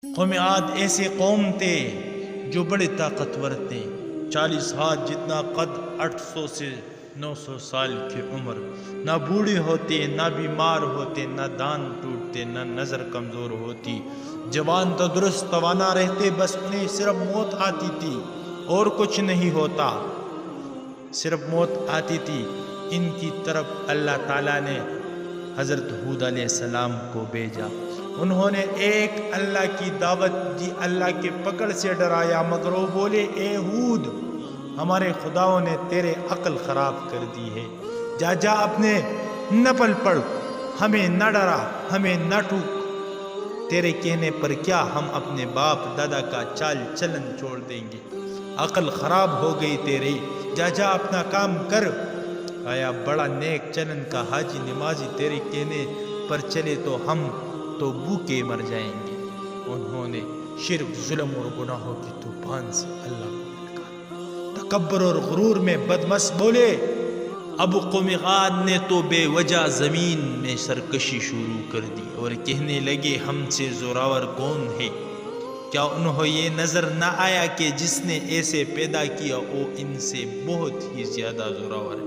قوم عاد ایسے قوم تھے جو بڑے طاقتور تھے، 40 ہاتھ جتنا قد، 800 سے 900 سال کی عمر، نہ بوڑھے ہوتے، نہ بیمار ہوتے، نہ دان ٹوٹتے، نہ نظر کمزور ہوتی، جوان تندرست توانا رہتے، بس انہیں صرف موت آتی تھی اور کچھ نہیں ہوتا، صرف موت آتی تھی۔ ان کی طرف اللہ تعالیٰ نے حضرت ہود علیہ السلام کو بھیجا، انہوں نے ایک اللہ کی دعوت دی، اللہ کے پکڑ سے ڈرایا، مگر وہ بولے اے ہود ہمارے خداؤں نے تیرے عقل خراب کر دی ہے، جا جا اپنے نپل پڑھ، ہمیں نہ ڈرا، ہمیں نہ ٹوک، تیرے کہنے پر کیا ہم اپنے باپ دادا کا چال چلن چھوڑ دیں گے، عقل خراب ہو گئی تیری، جا جا اپنا کام کر۔ آیا بڑا نیک چلن کا حاجی نمازی تیرے کہنے پر چلے تو ہم تو بھوکے مر جائیں گے۔ انہوں نے شرک، ظلم اور گناہوں کی طوفان سے اللہ کو للکارا، تکبر اور غرور میں بدمست بولے۔ اب قوم عاد نے تو بے وجہ زمین میں سرکشی شروع کر دی اور کہنے لگے ہم سے زوراور کون ہے؟ کیا انہیں یہ نظر نہ آیا کہ جس نے ایسے پیدا کیا وہ ان سے بہت ہی زیادہ زوراور ہے؟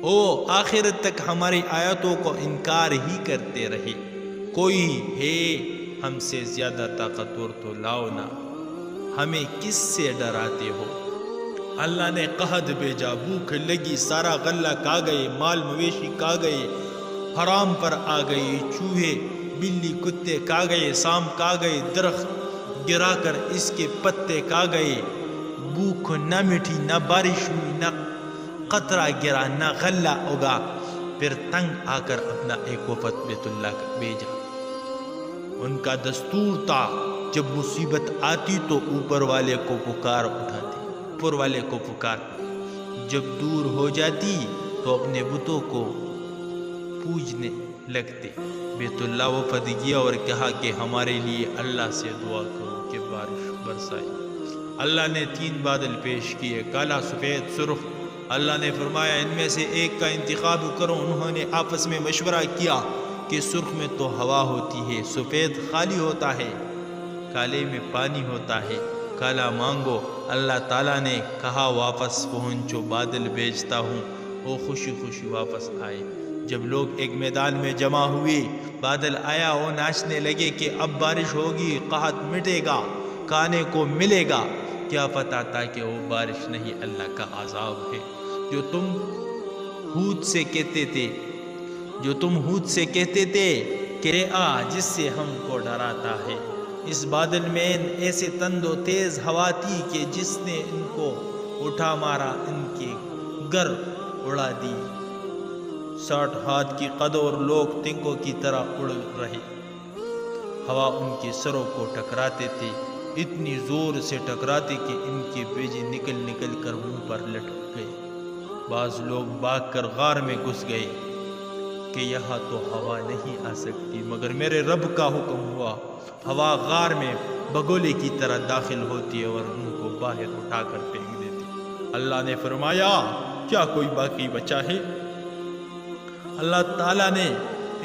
وہ آخرت تک ہماری آیتوں کو انکار ہی کرتے رہے، کوئی ہے ہم سے زیادہ طاقتور تو لاؤ نا، ہمیں کس سے ڈراتے ہو؟ اللہ نے قحط بھیجا، بھوک لگی، سارا غلہ کھا گئے، مال مویشی کھا گئے، حرام پر آ گئی، چوہے بلی کتے کھا گئے، سانپ کھا گئے، درخت گرا کر اس کے پتے کھا گئے، بھوک نہ مٹی، نہ بارش ہوئی، نہ قطرہ گرا، نہ غلہ اگا۔ پھر تنگ آ کر اپنا ایک وفد بیت اللہ کا بھیجا۔ ان کا دستور تھا جب مصیبت آتی تو اوپر والے کو پکار اٹھاتے، اوپر والے کو پکار، جب دور ہو جاتی تو اپنے بتوں کو پوجنے لگتے۔ بیت اللہ وفد گیا اور کہا کہ ہمارے لیے اللہ سے دعا کرو کہ بارش برسائے۔ اللہ نے 3 بادل پیش کیے، کالا، سفید، سرخ۔ اللہ نے فرمایا ان میں سے ایک کا انتخاب کرو۔ انہوں نے آپس میں مشورہ کیا کہ سرخ میں تو ہوا ہوتی ہے، سفید خالی ہوتا ہے، کالے میں پانی ہوتا ہے، کالا مانگو۔ اللہ تعالیٰ نے کہا واپس پہنچو، بادل بھیجتا ہوں۔ وہ خوشی خوشی واپس آئے۔ جب لوگ ایک میدان میں جمع ہوئے، بادل آیا، وہ ناچنے لگے کہ اب بارش ہوگی، قحط مٹے گا، کھانے کو ملے گا۔ کیا پتا تھا کہ وہ بارش نہیں، اللہ کا عذاب ہے، جو تم ہود سے کہتے تھے کہ آ جس سے ہم کو ڈراتا ہے۔ اس بادل میں ایسے تند و تیز ہوا تھی کہ جس نے ان کو اٹھا مارا، ان کے گھر اڑا دی، 60 ہاتھ کی قد اور لوگ تنکوں کی طرح اڑ رہے۔ ہوا ان کے سروں کو ٹکراتے تھے، اتنی زور سے ٹکراتے کہ ان کے بیجے نکل نکل کر منہ پر لٹک گئے۔ بعض لوگ بھاگ کر غار میں گھس گئے کہ یہاں تو ہوا نہیں آ سکتی، مگر میرے رب کا حکم ہوا، ہوا غار میں بگولے کی طرح داخل ہوتی ہے اور ان کو باہر اٹھا کر پھینک دیتی۔ اللہ نے فرمایا کیا کوئی باقی بچا ہے؟ اللہ تعالیٰ نے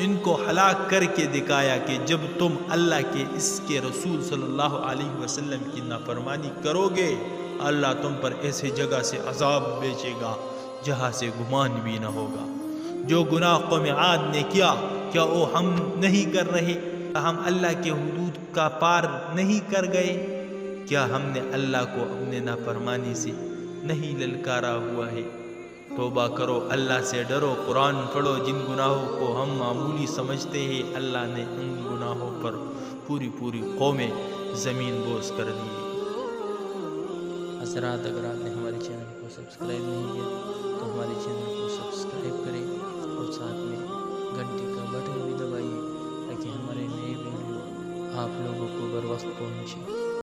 ان کو ہلاک کر کے دکھایا کہ جب تم اللہ کے، اس کے رسول صلی اللہ علیہ وسلم کی نافرمانی کرو گے، اللہ تم پر ایسے جگہ سے عذاب بھیجے گا جہاں سے گمان بھی نہ ہوگا۔ جو گناہ قوم عاد نے کیا، کیا وہ ہم نہیں کر رہے؟ ہم اللہ کے حدود کا پار نہیں کر گئے؟ کیا ہم نے اللہ کو اپنے نافرمانی سے نہیں للکارا ہوا ہے؟ توبہ کرو، اللہ سے ڈرو، قرآن پڑھو۔ جن گناہوں کو ہم معمولی سمجھتے ہیں، اللہ نے ان گناہوں پر پوری قومیں زمین بوس کر دی۔ حضرات اگر آپ نے ہمارے چینل کو سبسکرائب نہیں کیا تو ہمارے چینل کو سبسکرائب کریں اور ساتھ میں گھنٹی کا بٹن بھی دبائیے تاکہ ہمارے نئے ویڈیو آپ لوگوں کو بر وقت پہنچے۔